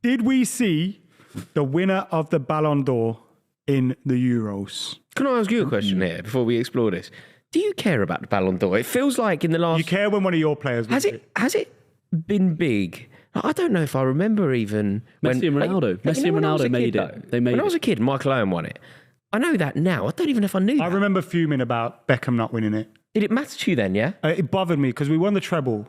Did we see the winner of the Ballon d'Or in the Euros? Can I ask you a question here before we explore this? Do you care about the Ballon d'Or? It feels like in the last... You care when one of your players wins it? Has it been big? I don't know if I remember even... Messi and Ronaldo. Messi and Ronaldo made it. When I was a kid, Michael Owen won it. I know that now. I don't even know if I knew that. I remember fuming about Beckham not winning it. Did it matter to you then, yeah? It bothered me because we won the treble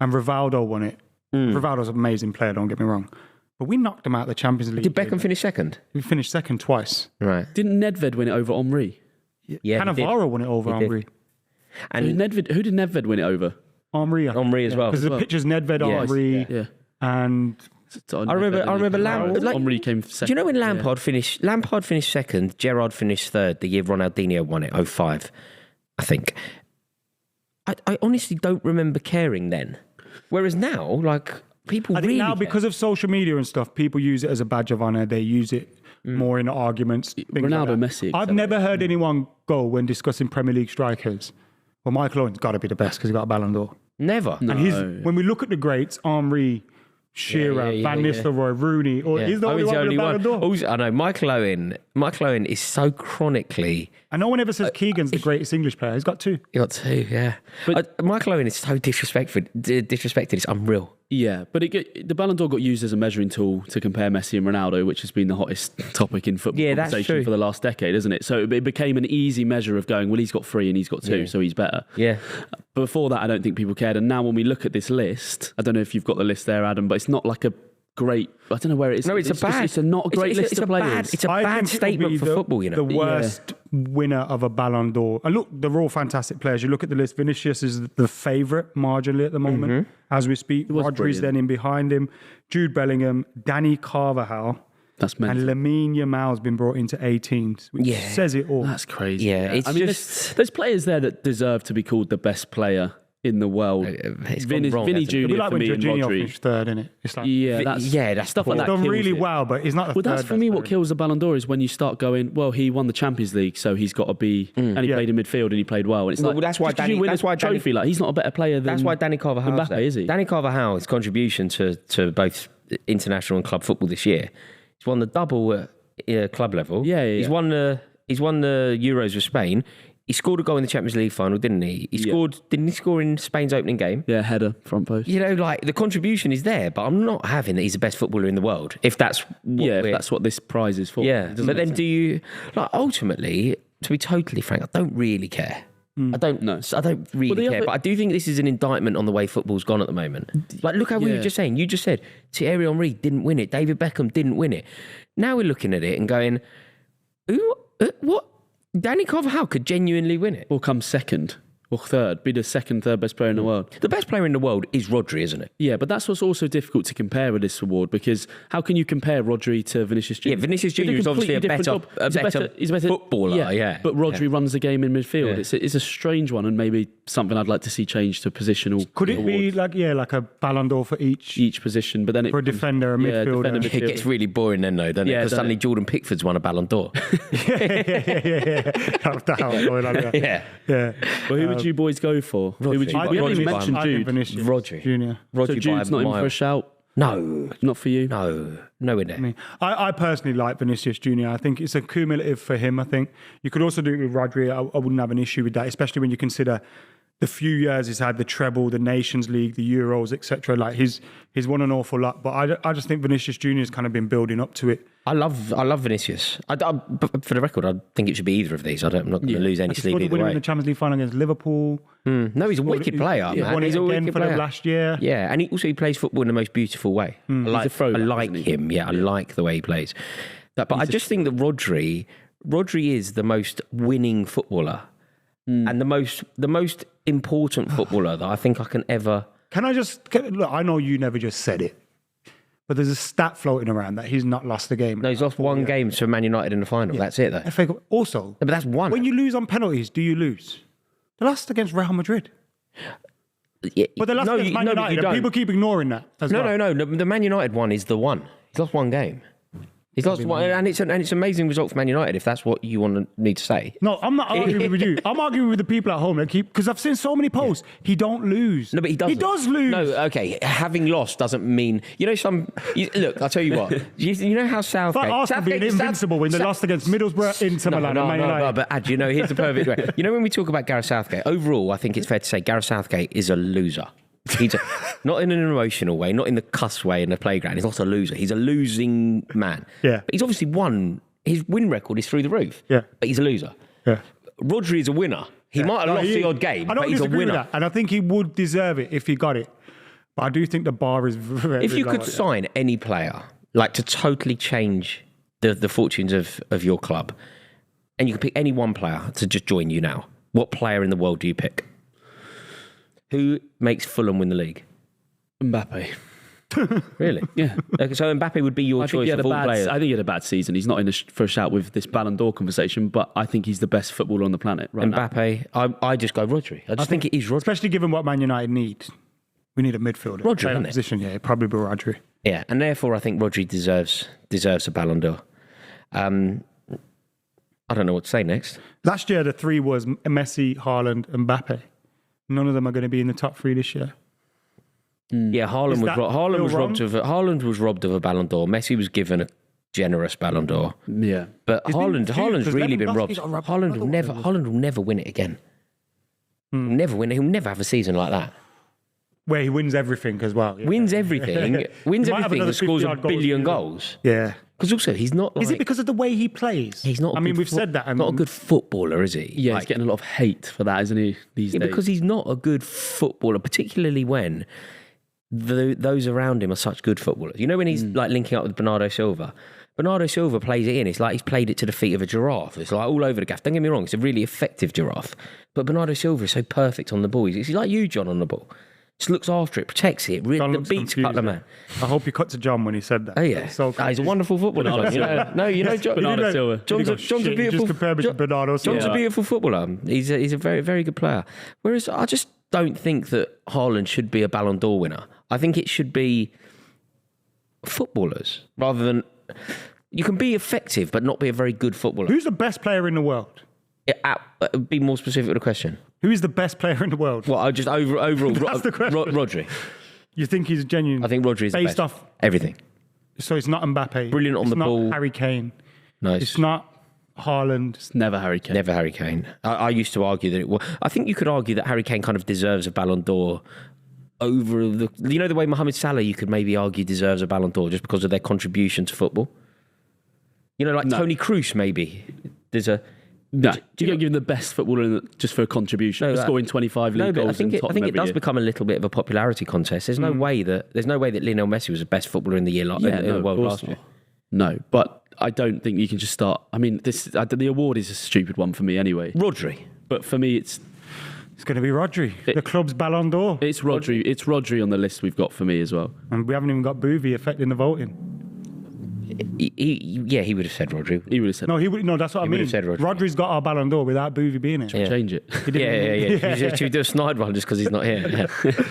and Rivaldo won it. Rivaldo's an amazing player, don't get me wrong. But we knocked him out of the Champions League. Did Beckham finish second? We finished second twice. Right. Didn't Nedved win it over Henry? Yeah, Cannavaro won it over Henry. And who did Nedved win it over? Henry as well. Because the picture's Nedved, Henry, and... I remember Lampard. Henry came second. Do you know when Lampard finished? Lampard finished second. Gerrard finished third. The year Ronaldinho won it, 2005, I think. I honestly don't remember caring then. Whereas now, like people I think really now care. because of social media and stuff, people use it as a badge of honour. They use it more in arguments. Ronaldo, Messi. I've never heard anyone go when discussing Premier League strikers. Well, Michael Owen's got to be the best because he got a Ballon d'Or. Never. No. And when we look at the greats, Henry, Shearer, Van Nistelrooy, Rooney, he's the only one with a Ballon d'Or. Also, I know Michael Owen is so chronically. And no one ever says Keegan's the greatest English player. He's got two. He got two, yeah. But Michael Owen is so disrespected. It's unreal. Yeah, but the Ballon d'Or got used as a measuring tool to compare Messi and Ronaldo, which has been the hottest topic in football conversation for the last decade, isn't it? So it became an easy measure of going, well, he's got three and he's got two, so he's better. Yeah. Before that, I don't think people cared. And now when we look at this list, I don't know if you've got the list there, Adam, but it's not like a great... I don't know where it is. No, it's not a great list of players. It's a bad statement for football, you know. The worst winner of a Ballon d'Or. And look, they're all fantastic players. You look at the list, Vinicius is the favourite marginally at the moment as we speak. Rodri's then in behind him. Jude Bellingham, Danny Carvajal. That's mental. And Lamine Yamal's been brought into 18s, which says it all. That's crazy. Yeah, it's there's players there that deserve to be called the best player in the world. Vinny Junior for me and Rodri. Finished third, innit? It's like, that's stuff like that. He's done really it. well, but he's not the third. Well, that's for me what kills the Ballon d'Or is when you start going, well, he won the Champions League, so he's got to be, and he played in midfield and he played well. And it's that's why Danny. That's why trophy. Like he's not a better player than. That's why Danny Carvajal. Mbappe, is he? Danny Carvajal's contribution to both international and club football this year. He's won the double at club level. Yeah. He's won the Euros with Spain. He scored a goal in the Champions League final, didn't he? Didn't he score in Spain's opening game? Yeah, header, front post. You know, like the contribution is there, but I'm not having that he's the best footballer in the world. If that's what this prize is for. Yeah, but then do you ultimately? To be totally frank, I don't really care. I don't really care, but I do think this is an indictment on the way football's gone at the moment. Like, look how we were just saying. You just said Thierry Henry didn't win it. David Beckham didn't win it. Now we're looking at it and going, what? Danny Carvajal could genuinely win it. Or come second or third, be the third best player in the world. The best player in the world is Rodri, isn't it? Yeah, but that's what's also difficult to compare with this award, because how can you compare Rodri to Vinicius Junior? Yeah, Vinicius Junior is obviously a better footballer. Yeah, but Rodri runs the game in midfield. Yeah. It's a strange one, and maybe something I'd like to see change to positional. Could it awards. be like a Ballon d'Or for each position? But then for a defender, a midfielder. It gets really boring then, though, doesn't it? Because suddenly Jordan Pickford's won a Ballon d'Or. Yeah. Well, who would you boys go for? Rodri. Who would you? We haven't even mentioned Jude. Rodri Junior. So Jude's not in for a shout. No, not for you. No in there. I personally like Vinicius Junior. I think it's a cumulative for him. I think you could also do it with Rodri. I wouldn't have an issue with that, especially when you consider the few years he's had the treble, the Nations League, the Euros, etc. Like he's won an awful lot, but I just think Vinicius Junior has kind of been building up to it. I love Vinicius. But for the record, I think it should be either of these. I'm not going to lose any sleep either way. In the Champions League final against Liverpool. No, he's a wicked player, man. Won it again for them last year. Yeah, and he plays football in the most beautiful way. I like him. Yeah, I like the way he plays. But I just think that Rodri is the most winning footballer and the most important footballer that I think I can ever. Look, I know you never just said it, but there's a stat floating around that he's not lost a game. No, he's lost one game to Man United in the final. Yeah. That's it, though. FA Cup. Also, but that's one. When you lose on penalties, do you lose? They lost against Real Madrid. Yeah, but they lost against Man United. And people keep ignoring that. No. The Man United one is the one. He's lost one game. He's lost one, and it's an amazing result for Man United if that's what you need to say. No, I'm not arguing with you. I'm arguing with the people at home that because I've seen so many posts. Yeah. He don't lose. No, but he doesn't. He does lose. No, okay. Having lost doesn't mean look, I'll tell you what. You know how Southgate. But Arsenal being invincible when they lost against Middlesbrough, Inter Milan, and Man United. No, but Ad, here's the perfect way. You know when we talk about Gareth Southgate, overall, I think it's fair to say Gareth Southgate is a loser. He's not in an emotional way, not in the cuss way in the playground. He's not a loser. He's a losing man. Yeah. But he's obviously won. His win record is through the roof. Yeah. But he's a loser. Yeah. Rodri is a winner. He might have lost the odd game, but he's a winner. With that, and I think he would deserve it if he got it. But I do think the bar is very If you could sign any player, like to totally change the fortunes of your club, and you could pick any one player to just join you now, what player in the world do you pick? Who makes Fulham win the league? Mbappe. Really? Yeah. Okay, so Mbappe would be your choice of all players. I think he had a bad season. He's not in for a shout with this Ballon d'Or conversation, but I think he's the best footballer on the planet right Mbappe, now. I just go Rodri. I think it is Rodri. Especially given what Man United need. We need a midfielder. Rodri, isn't it? Position, yeah, probably be Rodri. Yeah, and therefore I think Rodri deserves a Ballon d'Or. I don't know what to say next. Last year, the three was Messi, Haaland, and Mbappe. None of them are going to be in the top three this year. Yeah, Haaland was robbed of a Ballon d'Or. Messi was given a generous Ballon d'Or. Yeah, but Haaland's really been robbed. Haaland will never win it again. He'll never win it. He'll never have a season like that. Where he wins everything as well. Yeah. Wins everything and scores a billion goals. Yeah. Because also, he's not like... Is it because of the way he plays? He's not... we've said that. Not a good footballer, is he? Yeah, he's getting a lot of hate for that, isn't he, these days? Because he's not a good footballer, particularly when those around him are such good footballers. You know when he's like linking up with Bernardo Silva? Bernardo Silva plays it in. It's like he's played it to the feet of a giraffe. It's like all over the gaff. Don't get me wrong, it's a really effective giraffe. But Bernardo Silva is so perfect on the ball. He's like you, John, on the ball. Just looks after it, protects it, the beats cut the man. I hope you cut to John when he said that. Oh yeah, he's a wonderful footballer. John, John's a beautiful. Just compare me to Bernardo Silva. John's a beautiful footballer. He's a very, very good player. Whereas I just don't think that Haaland should be a Ballon d'Or winner. I think it should be footballers rather than. You can be effective but not be a very good footballer. Who's the best player in the world? Be more specific with the question. Who is the best player in the world? Well, I just overall. That's the question. Rodri. You think he's genuine? I think Rodri is based off everything. So it's not Mbappe. Brilliant on the ball. It's not Harry Kane. No, it's not Haaland. It's never Harry Kane. Never Harry Kane. I used to argue that it was. I think you could argue that Harry Kane kind of deserves a Ballon d'Or over the. You know the way Mohamed Salah, you could maybe argue deserves a Ballon d'Or just because of their contribution to football. You know, like Toni Kroos, maybe. There's a. No, you don't give him the best footballer just for a contribution, for scoring 25 league goals. I think it does become a little bit of a popularity contest. There's no way that Lionel Messi was the best footballer in the year in the world last year. No, but I don't think you can just start. I mean, the award is a stupid one for me anyway. Rodri, but for me, it's going to be Rodri, the club's Ballon d'Or. It's Rodri. It's Rodri on the list we've got for me as well. And we haven't even got Buvey affecting the voting. He would have said Rodri. He would have said no. That's what I mean. Would have said Rodri. Rodri's got our Ballon d'Or without Buvey being it. Change it. Yeah. Should we do a snide one just because he's not here? Yeah.